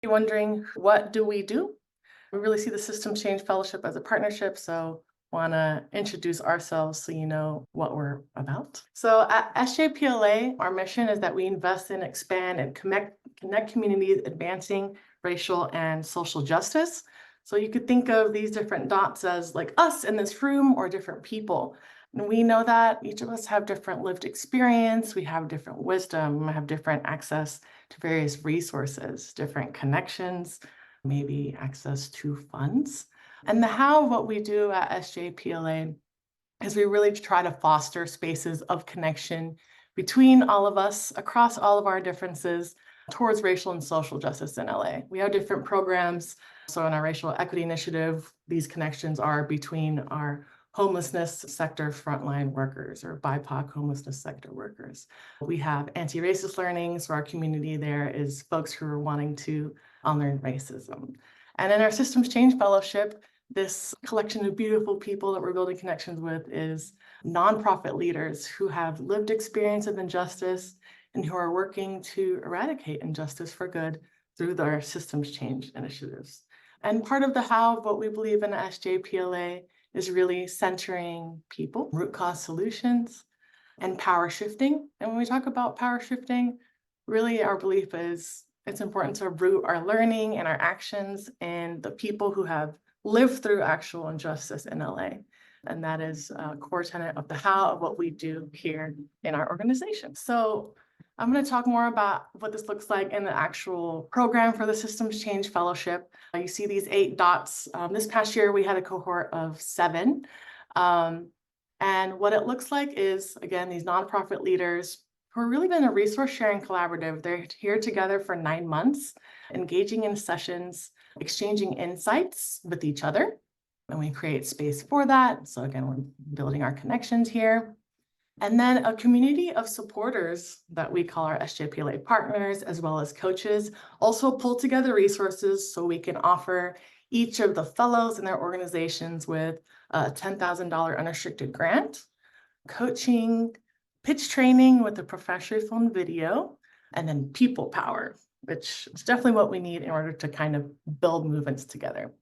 You're wondering, what do we do? We really see the Systems Change Fellowship as a partnership, so want to introduce ourselves so you know what we're about. So at SJPLA, our mission is that we invest in, expand, and connect communities advancing racial and social justice. So you could think of these different dots as like us in this room or different people. And we know that each of us have different lived experience, we have different wisdom, we have different access to various resources, different connections, maybe access to funds. And the how of what we do at SJPLA is we really try to foster spaces of connection between all of us across all of our differences towards racial and social justice in LA. We have different programs. So in our racial equity initiative, these connections are between our homelessness sector frontline workers or BIPOC homelessness sector workers. We have anti-racist learning, so our community there is folks who are wanting to unlearn racism. And in our Systems Change Fellowship, this collection of beautiful people that we're building connections with is nonprofit leaders who have lived experience of injustice and who are working to eradicate injustice for good through their systems change initiatives. And part of the how of what we believe in SJPLA is really centering people, root cause solutions, and power shifting. And when we talk about power shifting, really our belief is it's important to root our learning and our actions in the people who have lived through actual injustice in LA. And that is a core tenet of the how of what we do here in our organization. So I'm going to talk more about what this looks like in the actual program for the Systems Change Fellowship. You see these 8 dots. This past year, we had a cohort of 7. And what it looks like is, again, these nonprofit leaders who are really been a resource sharing collaborative. They're here together for 9 months, engaging in sessions, exchanging insights with each other. And we create space for that. So again, we're building our connections here. And then a community of supporters that we call our SJPLA partners, as well as coaches, also pull together resources so we can offer each of the fellows in their organizations with a $10,000 unrestricted grant, coaching, pitch training with a professionally filmed video, and then people power, which is definitely what we need in order to kind of build movements together.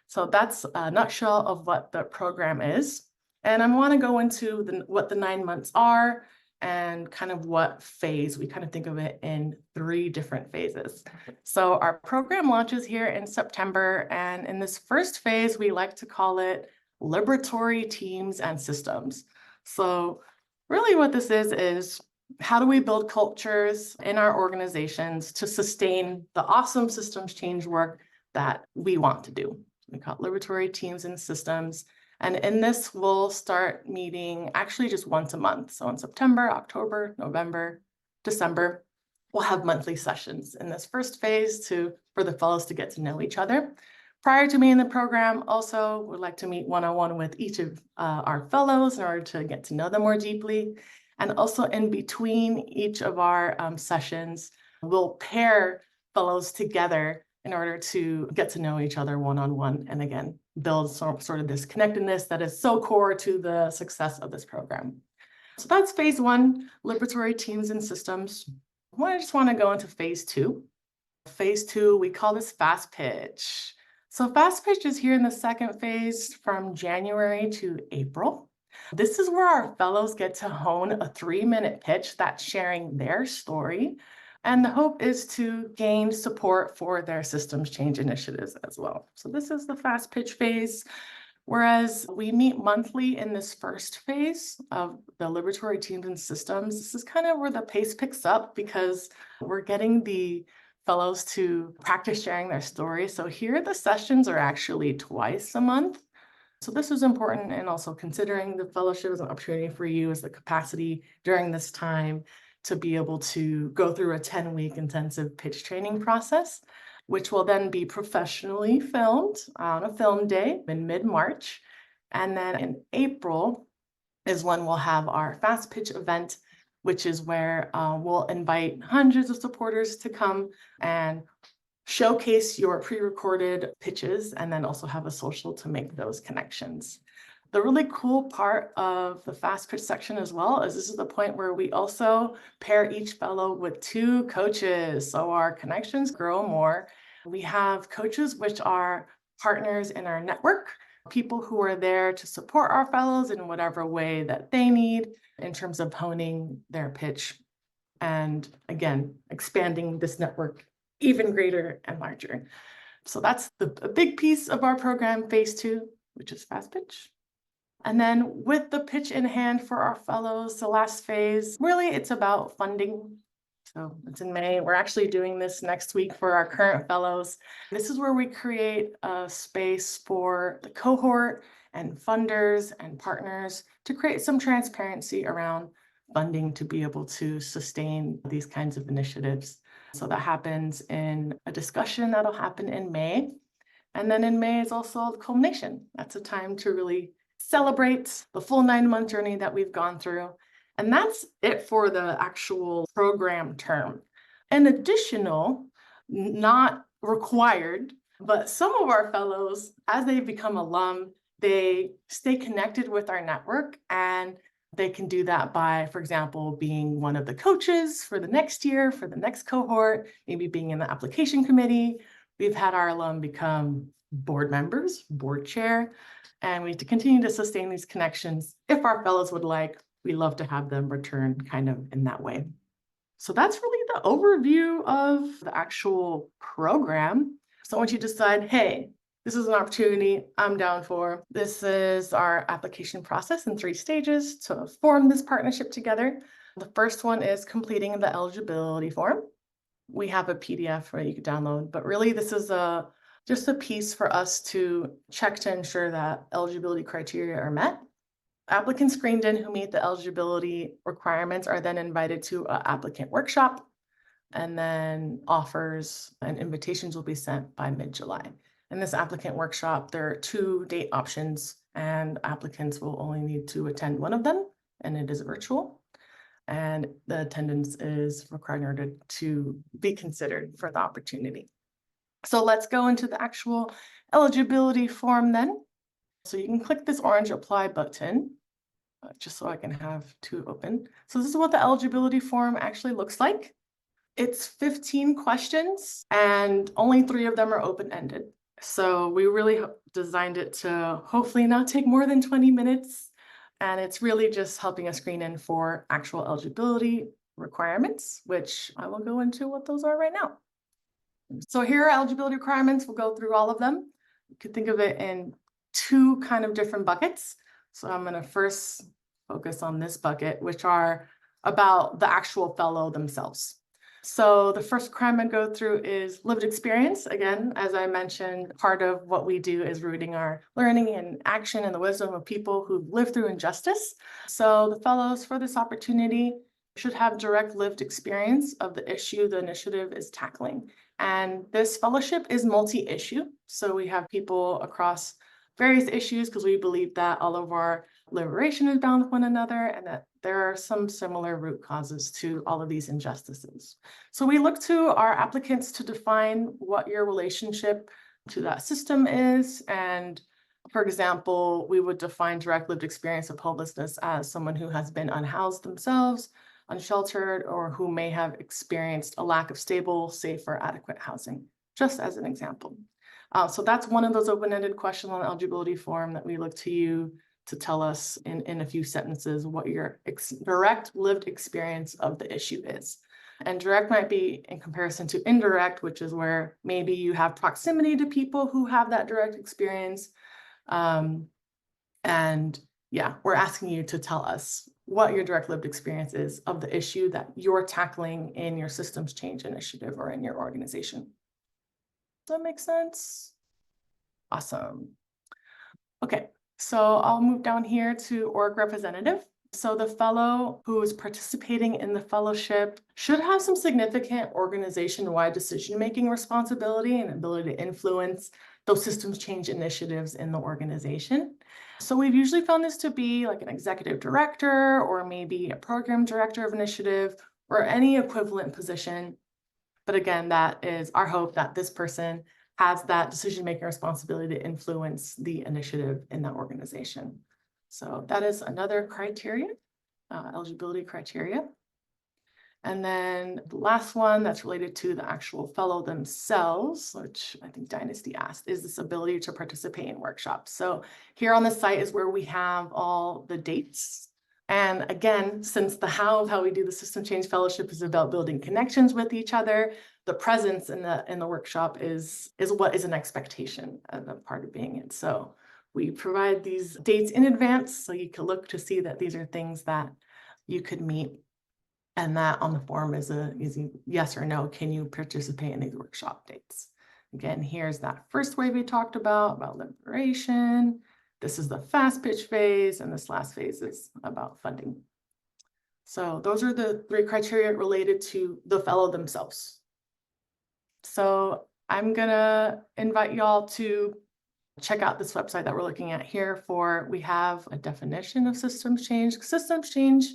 So that's a nutshell of what the program is. And I want to go into what the 9 months are and kind of what phase. We kind of think of it in 3 different phases. So our program launches here in September. And in this first phase, we like to call it Liberatory Teams and Systems. So really what this is how do we build cultures in our organizations to sustain the awesome systems change work that we want to do? We call it Liberatory Teams and Systems. And in this, we'll start meeting actually just once a month. So in September, October, November, December, we'll have monthly sessions in this first phase for the fellows to get to know each other. Prior to me in the program, also would like to meet one-on-one with each of our fellows in order to get to know them more deeply. And also in between each of our sessions, we'll pair fellows together in order to get to know each other one-on-one and again, build sort of this connectedness that is so core to the success of this program. So that's phase 1, liberatory teams and systems. I just want to go into phase 2. Phase 2, we call this fast pitch. So fast pitch is here in the second phase from January to April. This is where our fellows get to hone a 3-minute pitch that's sharing their story. And the hope is to gain support for their systems change initiatives as well. So this is the fast pitch phase. Whereas we meet monthly in this first phase of the liberatory teams and systems, this is kind of where the pace picks up because we're getting the fellows to practice sharing their story. So here the sessions are actually twice a month. So this is important, and also considering the fellowship as an opportunity for you as the capacity during this time to be able to go through a 10-week intensive pitch training process, which will then be professionally filmed on a film day in mid-March. And then in April is when we'll have our fast pitch event, which is where we'll invite hundreds of supporters to come and showcase your pre-recorded pitches and then also have a social to make those connections. The really cool part of the fast pitch section as well is this is the point where we also pair each fellow with 2 coaches. So our connections grow more. We have coaches, which are partners in our network, people who are there to support our fellows in whatever way that they need in terms of honing their pitch. And again, expanding this network even greater and larger. So that's a big piece of our program, phase 2, which is fast pitch. And then with the pitch in hand for our fellows, the last phase, really it's about funding. So it's in May. We're actually doing this next week for our current fellows. This is where we create a space for the cohort and funders and partners to create some transparency around funding to be able to sustain these kinds of initiatives. So that happens in a discussion that'll happen in May. And then in May is also the culmination. That's a time to really celebrate the full 9-month journey that we've gone through. And that's it for the actual program term. An additional, not required, but some of our fellows, as they become alum, they stay connected with our network, and they can do that by, for example, being one of the coaches for the next year, for the next cohort, maybe being in the application committee. We've had our alum become board members, board chair, and we continue to sustain these connections. If our fellows would like, we love to have them return kind of in that way. So that's really the overview of the actual program. So once you decide, hey, this is an opportunity I'm down for, this is our application process in 3 stages to form this partnership together. The first one is completing the eligibility form. We have a PDF where you can download, but really this is just a piece for us to check to ensure that eligibility criteria are met. Applicants screened in who meet the eligibility requirements are then invited to an applicant workshop, and then offers and invitations will be sent by mid-July. In this applicant workshop, there are 2 date options, and applicants will only need to attend one of them, and it is virtual. And the attendance is required in order to be considered for the opportunity. So let's go into the actual eligibility form then. So you can click this orange apply button, just so I can have 2 open. So this is what the eligibility form actually looks like. It's 15 questions and only 3 of them are open-ended. So we really designed it to hopefully not take more than 20 minutes. And it's really just helping us screen in for actual eligibility requirements, which I will go into what those are right now. So here are eligibility requirements. We'll go through all of them. You could think of it in 2 kind of different buckets. So I'm going to first focus on this bucket, which are about the actual fellow themselves. So the first requirement go through is lived experience. Again, as I mentioned, part of what we do is rooting our learning and action and the wisdom of people who've lived through injustice. So the fellows for this opportunity should have direct lived experience of the issue the initiative is tackling. And this fellowship is multi-issue. So we have people across various issues because we believe that all of our liberation is bound with one another and that there are some similar root causes to all of these injustices. So we look to our applicants to define what your relationship to that system is. And for example, we would define direct lived experience of homelessness as someone who has been unhoused themselves, unsheltered, or who may have experienced a lack of stable, safe, or adequate housing, just as an example. So that's one of those open-ended questions on the eligibility form that we look to you to tell us in a few sentences what your direct lived experience of the issue is. And direct might be in comparison to indirect, which is where maybe you have proximity to people who have that direct experience. And yeah, we're asking you to tell us what your direct lived experience is of the issue that you're tackling in your systems change initiative or in your organization. Does that make sense? Awesome. Okay, so I'll move down here to org representative. So the fellow who is participating in the fellowship should have some significant organization-wide decision-making responsibility and ability to influence those systems change initiatives in the organization. So we've usually found this to be like an executive director or maybe a program director of initiative or any equivalent position. But again, that is our hope that this person has that decision-making responsibility to influence the initiative in that organization. So that is another criteria, eligibility criteria. And then the last one that's related to the actual fellow themselves, which I think Dynasty asked, is this ability to participate in workshops. So here on the site is where we have all the dates. And again, since the how of how we do the System Change Fellowship is about building connections with each other, the presence in the workshop is what is an expectation of a part of being it. So we provide these dates in advance so you can look to see that these are things that you could meet. And that on the form is a yes or no, can you participate in these workshop dates? Again, here's that first wave we talked about liberation. This is the fast pitch phase, and this last phase is about funding. So those are the 3 criteria related to the fellow themselves. So I'm gonna invite y'all to check out this website that we're looking at here we have a definition of systems change. Systems change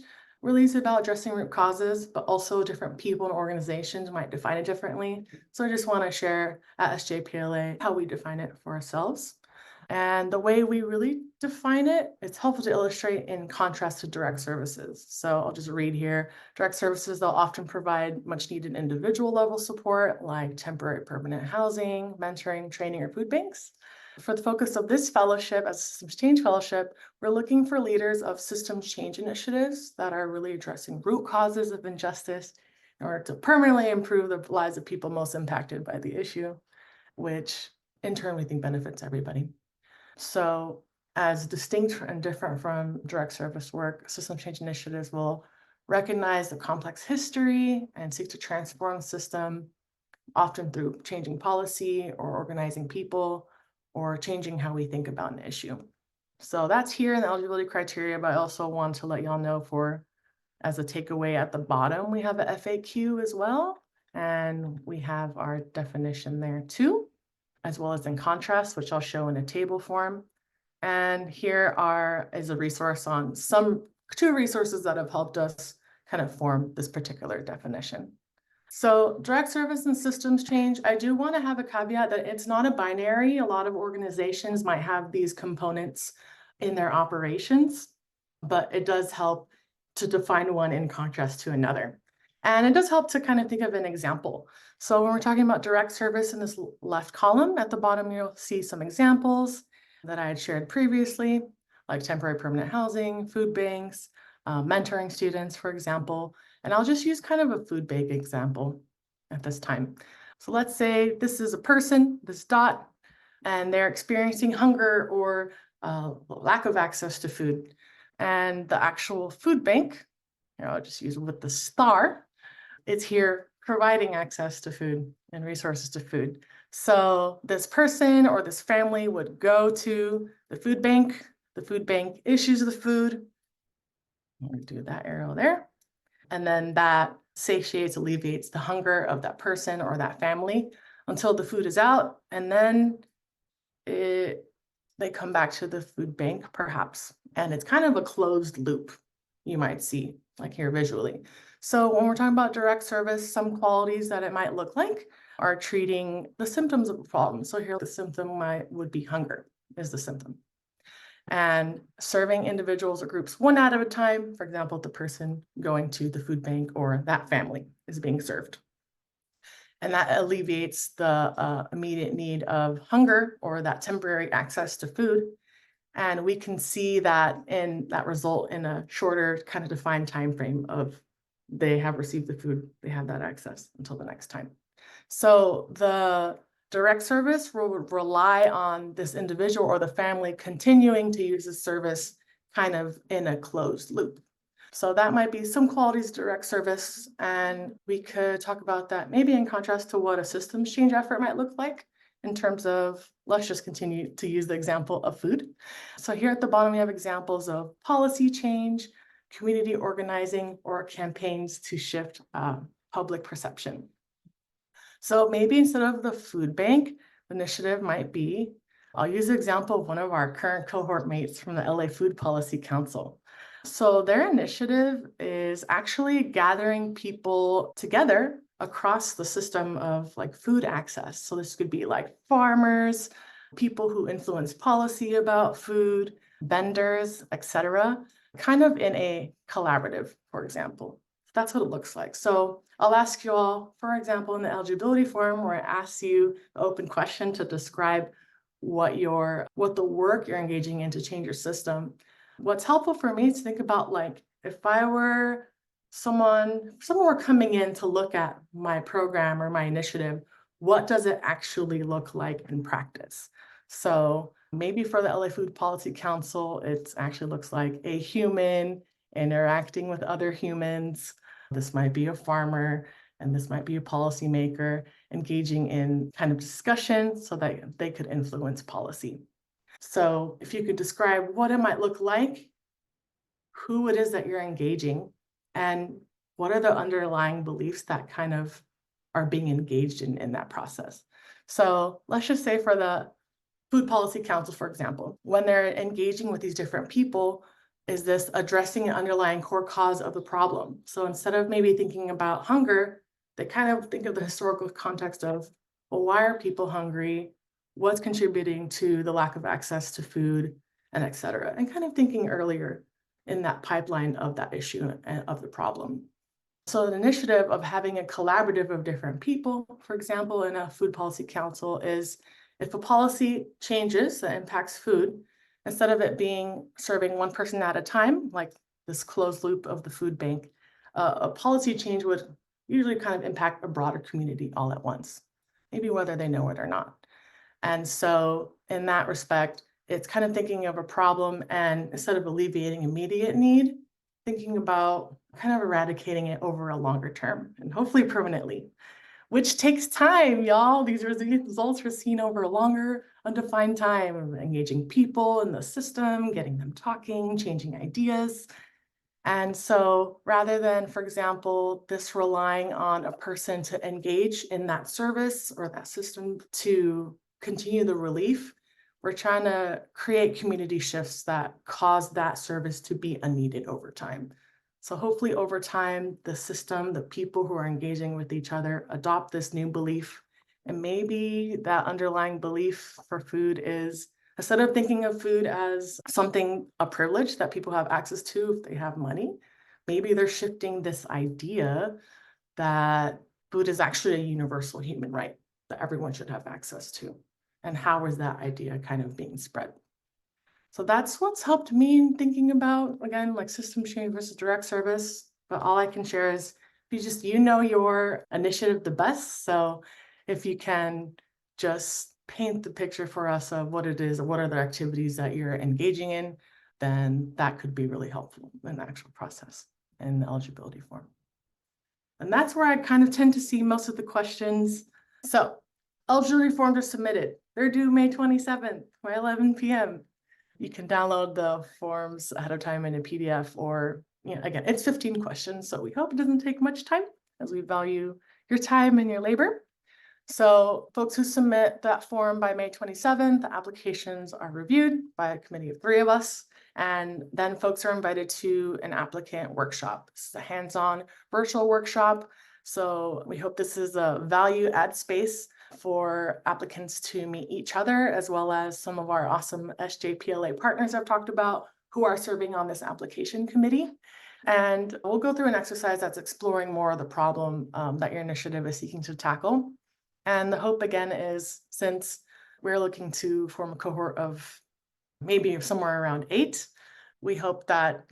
really is about addressing root causes, but also different people and organizations might define it differently. So I just want to share at SJPLA how we define it for ourselves. And the way we really define it, it's helpful to illustrate in contrast to direct services. So I'll just read here. Direct services, they'll often provide much needed individual level support like temporary permanent housing, mentoring, training, or food banks. For the focus of this fellowship, as a Systems Change Fellowship, we're looking for leaders of systems change initiatives that are really addressing root causes of injustice in order to permanently improve the lives of people most impacted by the issue, which in turn we think benefits everybody. So as distinct and different from direct service work, system change initiatives will recognize the complex history and seek to transform the system, often through changing policy or organizing people or changing how we think about an issue. So that's here in the eligibility criteria, but I also want to let y'all know as a takeaway at the bottom, we have a FAQ as well. And we have our definition there too, as well as in contrast, which I'll show in a table form. And here is a resource on 2 resources that have helped us kind of form this particular definition. So direct service and systems change, I do want to have a caveat that it's not a binary. A lot of organizations might have these components in their operations, but it does help to define one in contrast to another. And it does help to kind of think of an example. So when we're talking about direct service in this left column, at the bottom, you'll see some examples that I had shared previously, like temporary permanent housing, food banks, mentoring students, for example. And I'll just use kind of a food bank example at this time. So let's say this is a person, this Dot, and they're experiencing hunger or lack of access to food. And the actual food bank, I'll just use with the star, it's here providing access to food and resources to food. So this person or this family would go to the food bank issues the food. I'm going to do that arrow there. And then that satiates, alleviates the hunger of that person or that family until the food is out. And then they come back to the food bank, perhaps. And it's kind of a closed loop, you might see, like here visually. So when we're talking about direct service, some qualities that it might look like are treating the symptoms of a problem. So here the symptom would be hunger is the symptom. And serving individuals or groups one at a time, for example, the person going to the food bank or that family is being served. And that alleviates the immediate need of hunger or that temporary access to food. And we can see that result in a shorter kind of defined time frame of they have received the food, they have that access until the next time. So the direct service will rely on this individual or the family continuing to use the service kind of in a closed loop. So that might be some qualities of direct service, and we could talk about that maybe in contrast to what a systems change effort might look like in terms of, let's just continue to use the example of food. So here at the bottom, we have examples of policy change, community organizing, or campaigns to shift public perception. So maybe instead of the food bank, the initiative might be, I'll use the example of one of our current cohort mates from the LA Food Policy Council. So their initiative is actually gathering people together across the system of like food access. So this could be like farmers, people who influence policy about food, vendors, etc., kind of in a collaborative, for example. That's what it looks like. So I'll ask you all, for example, in the eligibility form, where it asks you an open question to describe what the work you're engaging in to change your system. What's helpful for me is to think about, like, if I were someone were coming in to look at my program or my initiative, what does it actually look like in practice? So maybe for the LA Food Policy Council, it actually looks like a human interacting with other humans. This might be a farmer, and this might be a policymaker engaging in kind of discussion so that they could influence policy. So if you could describe what it might look like, who it is that you're engaging, and what are the underlying beliefs that kind of are being engaged in that process. So let's just say for the Food Policy Council, for example, when they're engaging with these different people, is this addressing an underlying core cause of the problem? So instead of maybe thinking about hunger, they kind of think of the historical context of, well, why are people hungry? What's contributing to the lack of access to food, and et cetera, and kind of thinking earlier in that pipeline of that issue and of the problem. So an initiative of having a collaborative of different people, for example, in a Food Policy Council, is if a policy changes that impacts food, instead of it being serving one person at a time, like this closed loop of the food bank, a policy change would usually kind of impact a broader community all at once, maybe whether they know it or not. And so in that respect, it's kind of thinking of a problem, and instead of alleviating immediate need, thinking about kind of eradicating it over a longer term and hopefully permanently, which takes time, y'all. These results are seen over a longer, undefined time of engaging people in the system, getting them talking, changing ideas. And so rather than, for example, this relying on a person to engage in that service or that system to continue the relief, we're trying to create community shifts that cause that service to be unneeded over time. So hopefully over time, the system, the people who are engaging with each other adopt this new belief. And maybe that underlying belief for food is, instead of thinking of food as something, a privilege that people have access to if they have money, maybe they're shifting this idea that food is actually a universal human right that everyone should have access to. And how is that idea kind of being spread? So that's what's helped me in thinking about, again, like system change versus direct service. But all I can share is you know your initiative the best. So if you can just paint the picture for us of what it is, or what are the activities that you're engaging in, then that could be really helpful in the actual process in the eligibility form. And that's where I kind of tend to see most of the questions. So eligibility forms are submitted. They're due May 27th by 11 p.m. You can download the forms ahead of time in a PDF, or, again, it's 15 questions. So we hope it doesn't take much time, as we value your time and your labor. So folks who submit that form by May 27th, the applications are reviewed by a committee of 3 of us. And then folks are invited to an applicant workshop. It's a hands-on virtual workshop. So we hope this is a value add space for applicants to meet each other, as well as some of our awesome SJPLA partners I've talked about who are serving on this application committee. And we'll go through an exercise that's exploring more of the problem that your initiative is seeking to tackle. And the hope, again, is, since we're looking to form a cohort of maybe somewhere around 8, we hope that,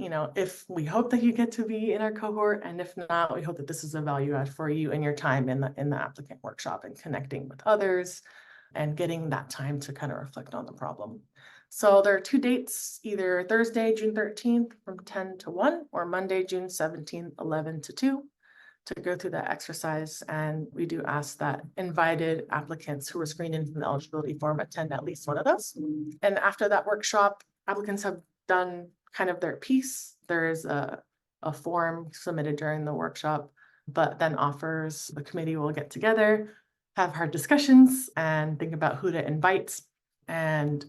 we hope that you get to be in our cohort, and if not, we hope that this is a value add for you and your time in the applicant workshop and connecting with others and getting that time to kind of reflect on the problem. So there are 2 dates, either Thursday, June 13th from 10 to 1, or Monday, June 17th, 11 to 2. To go through that exercise. And we do ask that invited applicants who are screened in from the eligibility form attend at least one of those. And after that workshop, applicants have done kind of their piece. There is a form submitted during the workshop, but then the committee will get together, have hard discussions, and think about who to invite and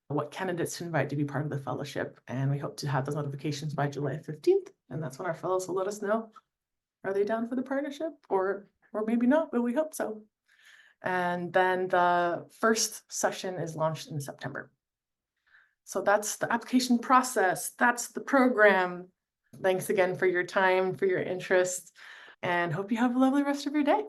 what candidates to invite to be part of the fellowship. And we hope to have those notifications by July 15th. And that's when our fellows will let us know. Are they down for the partnership, or maybe not, but we hope so. And then the first session is launched in September. So that's the application process. That's the program. Thanks again for your time, for your interest, and hope you have a lovely rest of your day.